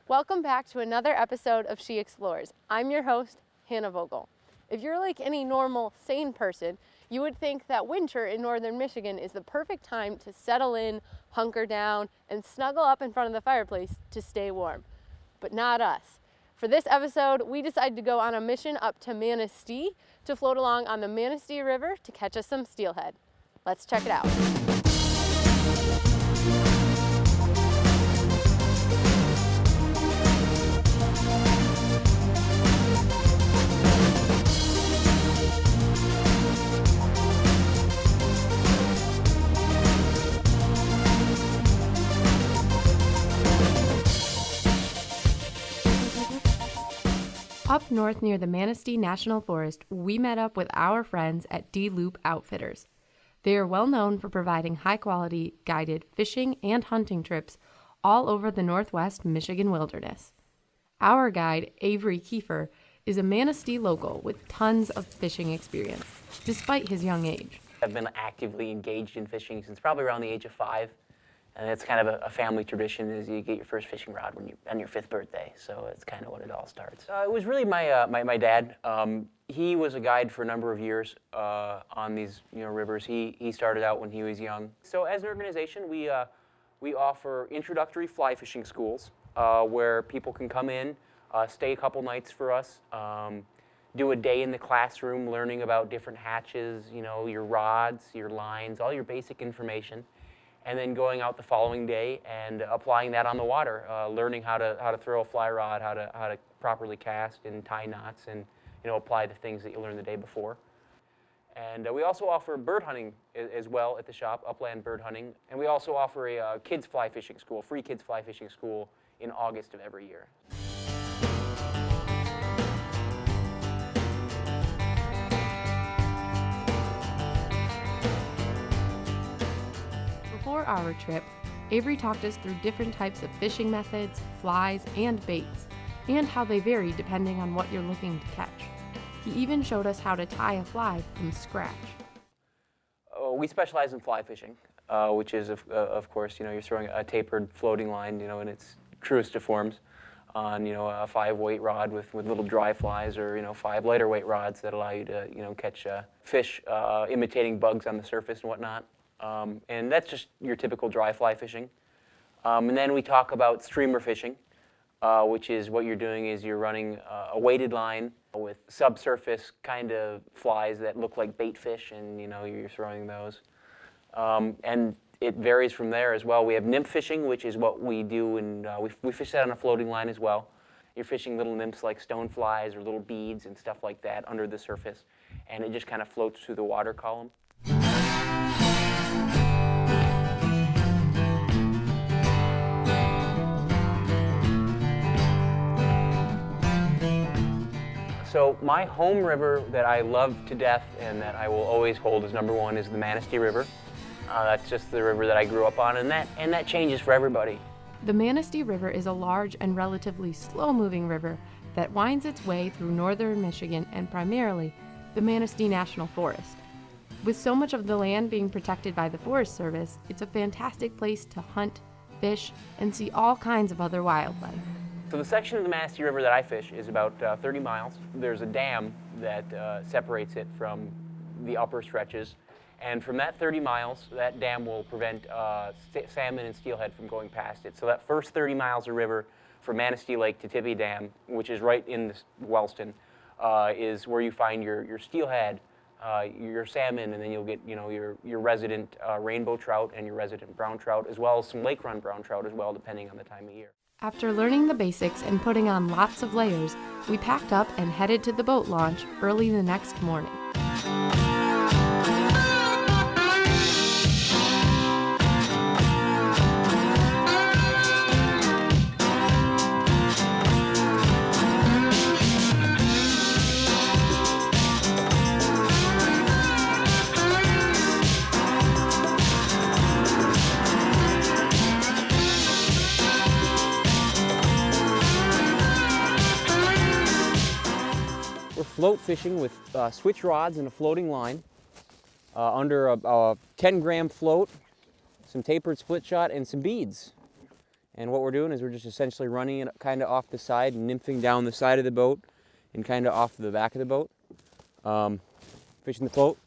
Welcome back to another episode of She Explores. I'm your host, Hannah Vogel. If you're like any normal, sane person, you would think that winter in northern Michigan is the perfect time to settle in, hunker down, and snuggle up in front of the fireplace to stay warm. But not us. For this episode, we decided to go on a mission up to Manistee to float along on the Manistee River to catch us some steelhead. Let's check it out. Up north near the Manistee National Forest, we met up with our friends at D-Loop Outfitters. They are well known for providing high-quality guided fishing and hunting trips all over the northwest Michigan wilderness. Our guide, Avery Kiefer, is a Manistee local with tons of fishing experience, despite his young age. I've been actively engaged in fishing since probably around the age of 5. And it's kind of a family tradition is you get your first fishing rod on your 5th birthday. So it's kind of when it all starts. It was really my dad. He was a guide for a number of years on these rivers. He started out when he was young. So as an organization, we offer introductory fly fishing schools where people can come in, stay a couple nights for us, do a day in the classroom learning about different hatches, your rods, your lines, all your basic information. And then going out the following day and applying that on the water, learning how to throw a fly rod, how to properly cast and tie knots, and apply the things that you learned the day before. And we also offer bird hunting as well at the shop, upland bird hunting. And we also offer a kids fly fishing school, free kids fly fishing school in August of every year. Before our trip, Avery talked us through different types of fishing methods, flies, and baits, and how they vary depending on what you're looking to catch. He even showed us how to tie a fly from scratch. We specialize in fly fishing, which is, of course, you're throwing a tapered floating line, in its truest of forms on, a 5-weight rod with little dry flies, or, 5 lighter weight rods that allow you to, catch fish imitating bugs on the surface and whatnot. And that's just your typical dry fly fishing. And then we talk about streamer fishing, which is what you're doing is you're running a weighted line with subsurface kind of flies that look like bait fish, and you're throwing those. And it varies from there as well. We have nymph fishing, which is what we do, and we fish that on a floating line as well. You're fishing little nymphs like stoneflies or little beads and stuff like that under the surface, and it just kind of floats through the water column. So my home river that I love to death and that I will always hold as number one is the Manistee River. That's just the river that I grew up on, and that changes for everybody. The Manistee River is a large and relatively slow-moving river that winds its way through northern Michigan and primarily the Manistee National Forest. With so much of the land being protected by the Forest Service, it's a fantastic place to hunt, fish, and see all kinds of other wildlife. So the section of the Manistee River that I fish is about 30 miles. There's a dam that separates it from the upper stretches. And from that 30 miles, that dam will prevent salmon and steelhead from going past it. So that first 30 miles of river from Manistee Lake to Tippy Dam, which is right in Wellston, is where you find your steelhead, your salmon, and then you'll get your resident rainbow trout and your resident brown trout, as well as some lake run brown trout as well, depending on the time of year. After learning the basics and putting on lots of layers, we packed up and headed to the boat launch early the next morning. Float fishing with switch rods and a floating line under a 10-gram float, some tapered split shot, and some beads. And what we're doing is we're just essentially running it kind of off the side and nymphing down the side of the boat and kind of off the back of the boat. Fishing the float.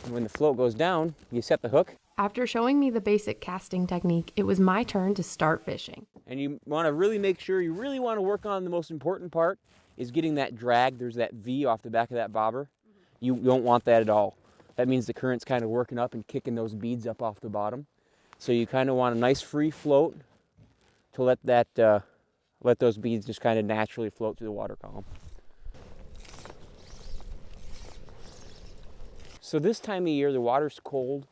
And when the float goes down, you set the hook. After showing me the basic casting technique, it was my turn to start fishing. And you want to really make sure, you really want to work on the most important part is getting that drag. There's that V off the back of that bobber. You don't want that at all. That means the current's kind of working up and kicking those beads up off the bottom. So you kind of want a nice free float to let those beads just kind of naturally float through the water column. So this time of year, the water's cold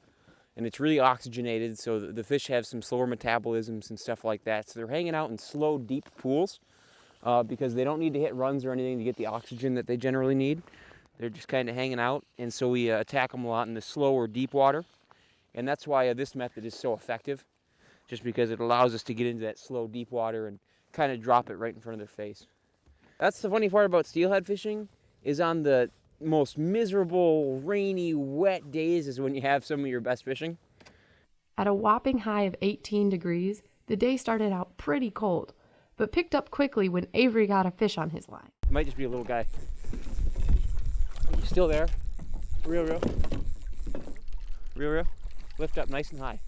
and it's really oxygenated, so the fish have some slower metabolisms and stuff like that. So they're hanging out in slow, deep pools because they don't need to hit runs or anything to get the oxygen that they generally need. They're just kind of hanging out, and so we attack them a lot in the slower, deep water. And that's why this method is so effective, just because it allows us to get into that slow, deep water and kind of drop it right in front of their face. That's the funny part about steelhead fishing, is on the most miserable, rainy, wet days is when you have some of your best fishing. At a whopping high of 18 degrees, the day started out pretty cold, but picked up quickly when Avery got a fish on his line. It might just be a little guy. Still there. Reel, reel. Reel, reel. Lift up nice and high.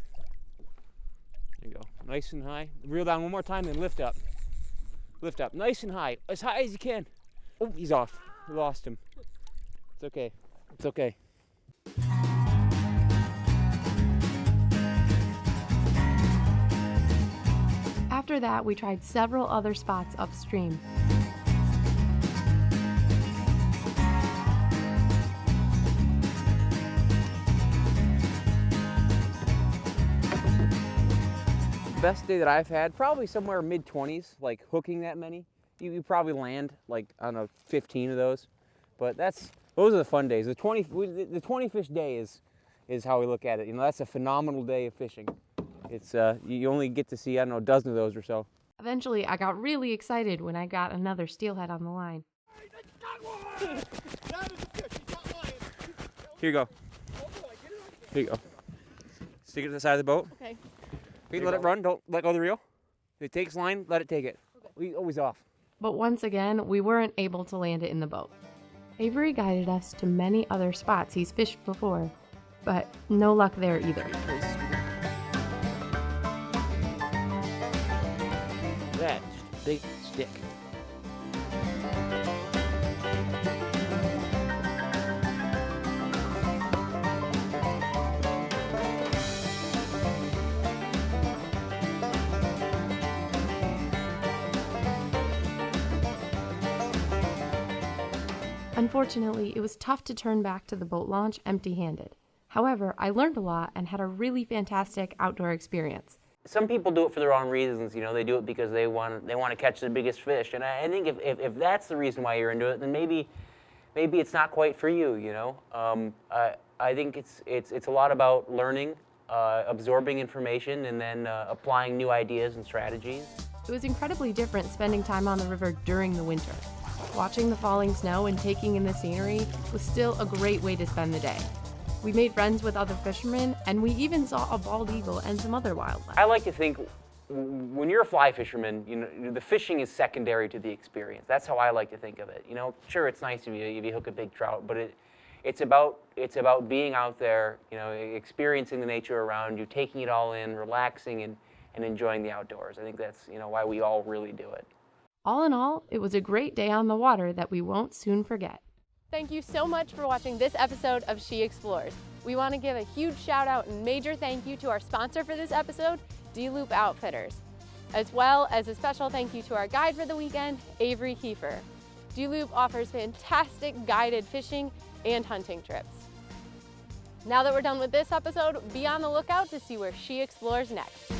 There you go. Nice and high. Reel down one more time, then lift up. Lift up. Nice and high. As high as you can. Oh, he's off. We lost him. It's okay. It's okay. After that, we tried several other spots upstream. Best day that I've had, probably somewhere mid-20s, like hooking that many. You probably land like, I don't know, 15 of those. But those are the fun days. The 20 fish day is how we look at it. You know, that's a phenomenal day of fishing. It's you only get to see, I don't know, a dozen of those or so. Eventually, I got really excited when I got another steelhead on the line. Here you go. Here you go. Stick it to the side of the boat. Okay. Okay, let it run. Don't let go of the reel. If it takes line, let it take it. Okay. Always off. But once again, we weren't able to land it in the boat. Avery guided us to many other spots he's fished before, but no luck there either. That's just a big stick. Unfortunately, it was tough to turn back to the boat launch empty-handed. However, I learned a lot and had a really fantastic outdoor experience. Some people do it for the wrong reasons. You know, they do it because they want to catch the biggest fish. And I think if that's the reason why you're into it, then maybe it's not quite for you. You know, I think it's a lot about learning, absorbing information, and then applying new ideas and strategies. It was incredibly different spending time on the river during the winter. Watching the falling snow and taking in the scenery was still a great way to spend the day. We made friends with other fishermen, and we even saw a bald eagle and some other wildlife. I like to think when you're a fly fisherman, you know, the fishing is secondary to the experience. That's how I like to think of it. You know, sure, it's nice if you hook a big trout, but it's about being out there, you know, experiencing the nature around you, taking it all in, relaxing, and enjoying the outdoors. I think that's, you know, why we all really do it. All in all, it was a great day on the water that we won't soon forget. Thank you so much for watching this episode of She Explores. We want to give a huge shout out and major thank you to our sponsor for this episode, D-Loop Outfitters, as well as a special thank you to our guide for the weekend, Avery Kiefer. D-Loop offers fantastic guided fishing and hunting trips. Now that we're done with this episode, be on the lookout to see where She Explores next.